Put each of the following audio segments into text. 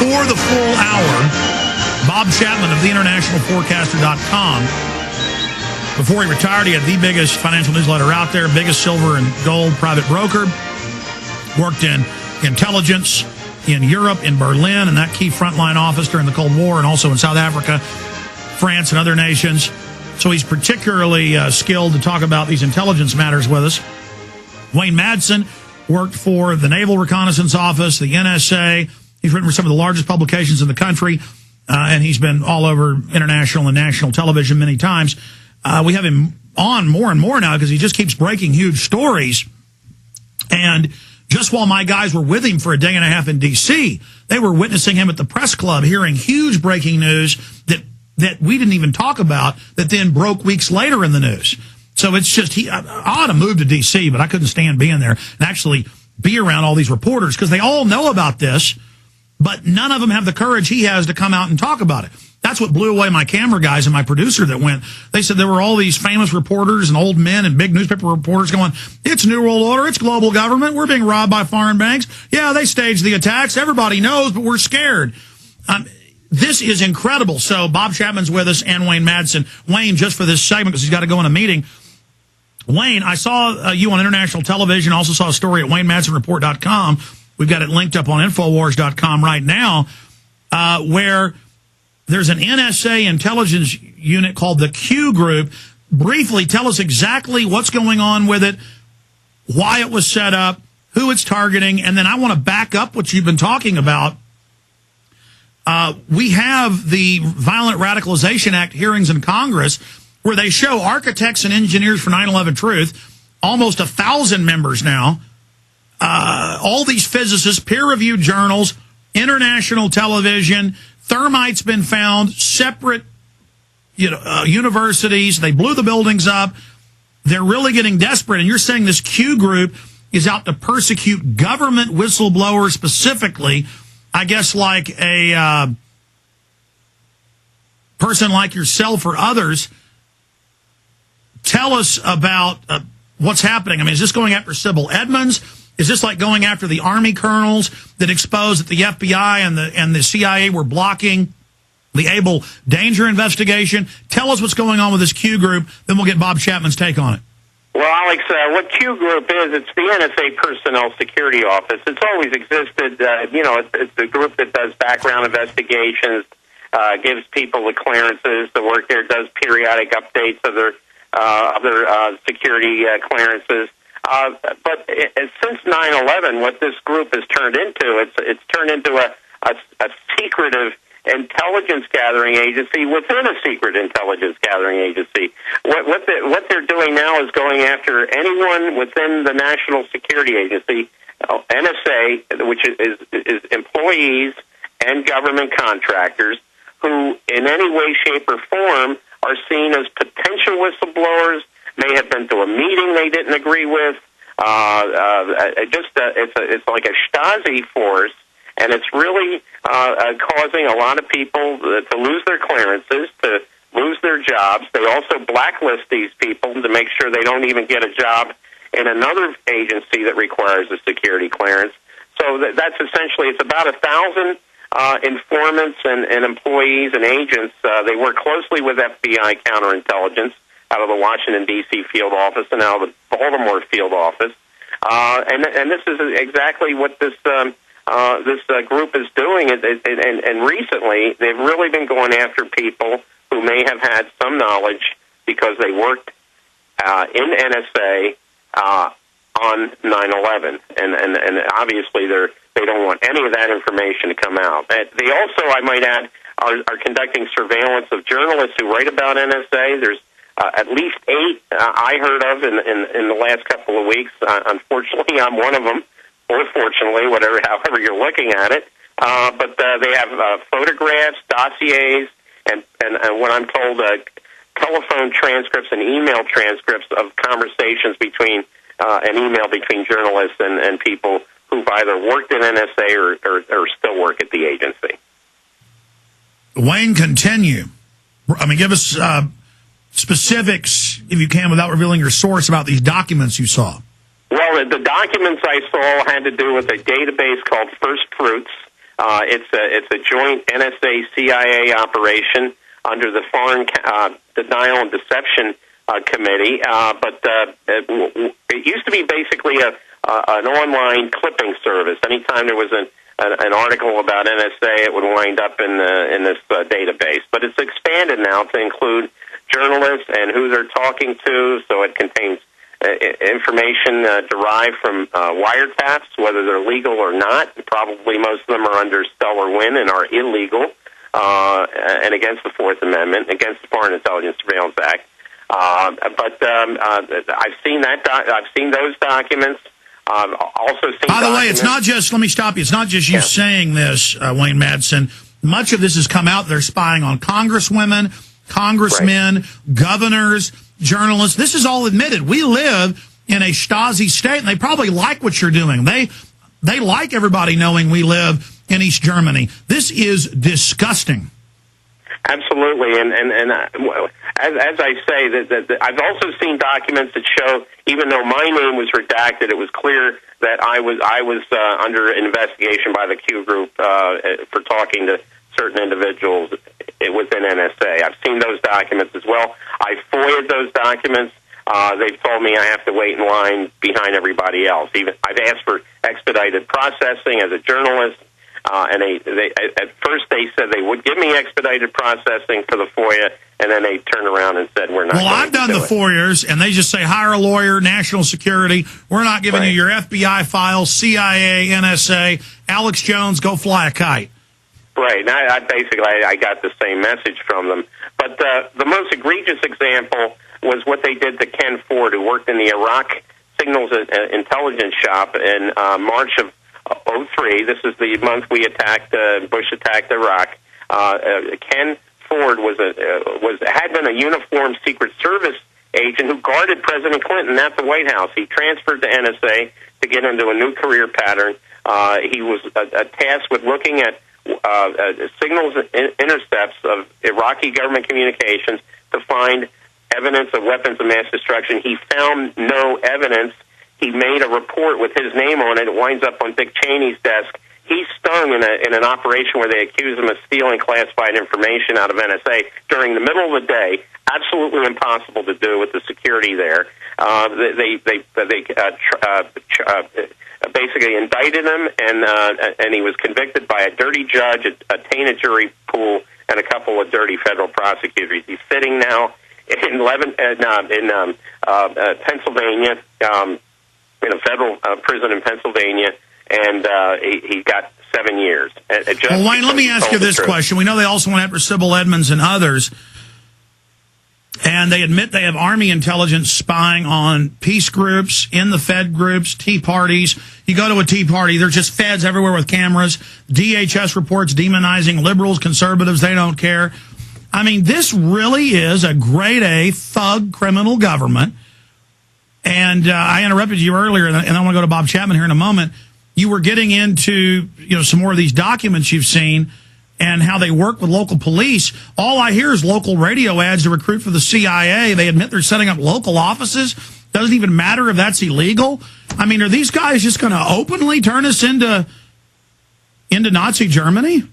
for the full hour, Bob Chapman of theinternationalforecaster.com. Before he retired, he had the biggest financial newsletter out there, biggest silver and gold private broker. Worked in intelligence in Europe, in Berlin, and that key frontline office during the Cold War, and also in South Africa, France, and other nations. So he's particularly skilled to talk about these intelligence matters with us. Wayne Madsen worked for the Naval Reconnaissance Office, the NSA. He's written for some of the largest publications in the country, and he's been all over international and national television many times. We have him on more and more now because he just keeps breaking huge stories. And just while my guys were with him for a day and a half in D.C., they were witnessing him at the press club, hearing huge breaking news that we didn't even talk about, that then broke weeks later in the news. So it's just, I ought to move to D.C., but I couldn't stand being there and actually be around all these reporters because they all know about this, but none of them have the courage he has to come out and talk about it. That's what blew away my camera guys and my producer that went. They said there were all these famous reporters and old men and big newspaper reporters going, it's New World Order, it's global government, we're being robbed by foreign banks. Yeah, they staged the attacks, everybody knows, but we're scared. This is incredible. So Bob Chapman's with us and Wayne Madsen. Wayne, just for this segment, because he's got to go in a meeting. Wayne, I saw you on international television, also saw a story at WayneMadsenReport.com. We've got it linked up on Infowars.com right now, where there's an NSA intelligence unit called the Q Group. Briefly, tell us exactly what's going on with it, why it was set up, who it's targeting, and then I want to back up what you've been talking about. We have the Violent Radicalization Act hearings in Congress where they show architects and engineers for 9/11 Truth, almost 1,000 members now, all these physicists, peer-reviewed journals, international television. Thermite's been found, separate universities. They blew the buildings up. They're really getting desperate. And you're saying this Q Group is out to persecute government whistleblowers specifically, I guess like a person like yourself or others. Tell us about what's happening. I mean, is this going after Sybil Edmonds? Is this like going after the Army colonels that exposed that the FBI and the CIA were blocking the Able Danger investigation? Tell us what's going on with this Q Group, then we'll get Bob Chapman's take on it. Well, Alex, what Q Group is, it's the NSA Personnel Security Office. It's always existed. It's a group that does background investigations, gives people the clearances to work there, does periodic updates of their security clearances. But since 9/11, what this group has turned into, it's turned into a secretive intelligence gathering agency within a secret intelligence gathering agency. What they're doing now is going after anyone within the National Security Agency, NSA, which is employees and government contractors who, in any way, shape, or form, are seen as potential whistleblowers. May have been to a meeting they didn't agree with. It's like a Stasi force, and it's really causing a lot of people to lose their clearances, to lose their jobs. They also blacklist these people to make sure they don't even get a job in another agency that requires a security clearance. So that's essentially, it's about 1,000 informants and employees and agents. They work closely with FBI counterintelligence out of the Washington, D.C. field office and out of the Baltimore field office. And this is exactly what this group is doing. And recently, they've really been going after people who may have had some knowledge because they worked in NSA on 9/11. And obviously, they don't want any of that information to come out. They also, I might add, are conducting surveillance of journalists who write about NSA. There's at least 8 I heard of in the last couple of weeks. Unfortunately, I'm one of them, or fortunately, however you're looking at it. But they have photographs, dossiers, and what I'm told, telephone transcripts and email transcripts of conversations between an email between journalists and people who've either worked in NSA or still work at the agency. Wayne, continue. I mean, give us specifics, if you can, without revealing your source, about these documents you saw. Well, the documents I saw had to do with a database called First Fruits, It's a joint NSA-CIA operation under the Foreign Denial and Deception Committee, but it used to be basically an online clipping service. Anytime there was an article about NSA, it would wind up in this database. But it's expanded now to include journalists and who they're talking to, so it contains information derived from wiretaps, whether they're legal or not. Probably most of them are under Stellar Win and are illegal and against the Fourth Amendment, against the Foreign Intelligence Surveillance Act. But I've seen that. I've seen those documents. Also seen. By the way, it's not just. Let me stop you. It's not just you saying this, Wayne Madsen. Much of this has come out. They're spying on congresswomen, congressmen, governors, journalists. This is all admitted. We live in a Stasi state, and they probably like what you're doing. They like everybody knowing we live in East Germany. This is disgusting. Absolutely, and as I say, that I've also seen documents that show, even though my name was redacted, it was clear that I was under investigation by the Q group for talking to certain individuals within NSA. I've seen those documents as well. I FOIA'd those documents. They've told me I have to wait in line behind everybody else. Even I've asked for expedited processing as a journalist. And they at first they said they would give me expedited processing for the FOIA, and then they turned around and said we're not. Well, I've done the FOIAs, and they just say hire a lawyer, national security. We're not giving you your FBI files, CIA, NSA. Alex Jones, go fly a kite. Right. And I got the same message from them. But the most egregious example was what they did to Ken Ford, who worked in the Iraq Signals Intelligence Shop in March of 2003. This is the month we Bush attacked Iraq. Ken Ford had been a uniformed Secret Service agent who guarded President Clinton at the White House. He transferred to NSA to get into a new career pattern. He was tasked with looking at signals intercepts of Iraqi government communications to find evidence of weapons of mass destruction. He found no evidence. He made a report with his name on it. It winds up on Dick Cheney's desk. He's stung in an operation where they accuse him of stealing classified information out of NSA during the middle of the day. Absolutely impossible to do with the security there. They basically indicted him, and he was convicted by a dirty judge, a tainted jury pool, and a couple of dirty federal prosecutors. He's sitting now in Pennsylvania. In a federal prison in Pennsylvania, and he got 7 years. Well, Wayne, let me ask you this question. We know they also went after Sybil Edmonds and others, and they admit they have Army intelligence spying on peace groups, in the Fed groups, Tea Parties. You go to a Tea Party, there's just Feds everywhere with cameras. DHS reports demonizing liberals, conservatives, they don't care. I mean, this really is a grade A thug criminal government. And I interrupted you earlier, and I want to go to Bob Chapman here in a moment. You were getting into some more of these documents you've seen and how they work with local police. All I hear is local radio ads to recruit for the CIA. They admit they're setting up local offices. Doesn't even matter if that's illegal. I mean, are these guys just going to openly turn us into Nazi Germany?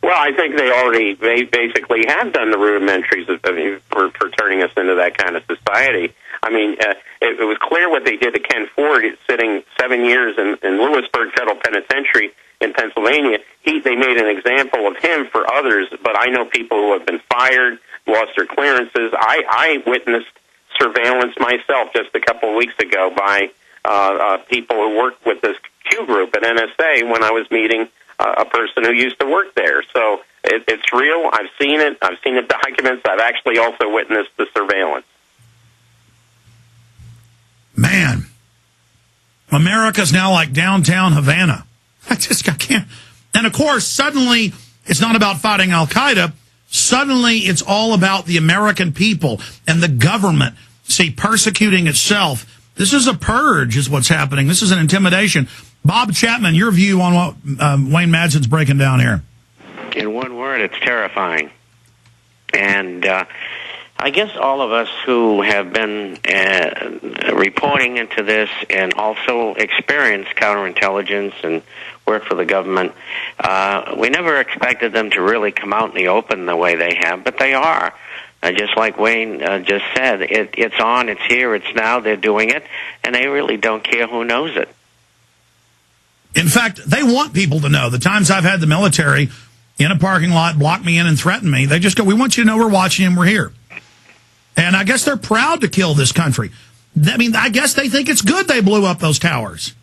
Well, I think they basically have done the rudimentaries for turning us into that kind of society. I mean, it was clear what they did to Ken Ford, sitting 7 years in Lewisburg Federal Penitentiary in Pennsylvania. They made an example of him for others, but I know people who have been fired, lost their clearances. I witnessed surveillance myself just a couple of weeks ago by people who worked with this Q group at NSA when I was meeting a person who used to work there. So it's real. I've seen it. I've seen the documents. I've actually also witnessed the surveillance. Man, America's now like downtown Havana. I can't. And of course, suddenly it's not about fighting Al-Qaeda. Suddenly it's all about the American people and the government, persecuting itself. This is a purge is what's happening. This is an intimidation. Bob Chapman, your view on what Wayne Madsen's breaking down here. In one word, it's terrifying. And I guess all of us who have been reporting into this and also experienced counterintelligence and work for the government, we never expected them to really come out in the open the way they have, but they are. Just like Wayne just said, it's on, it's here, it's now, they're doing it, and they really don't care who knows it. In fact, they want people to know. The times I've had the military in a parking lot block me in and threaten me, they just go, we want you to know we're watching and we're here. And I guess they're proud to kill this country. I mean, I guess they think it's good they blew up those towers.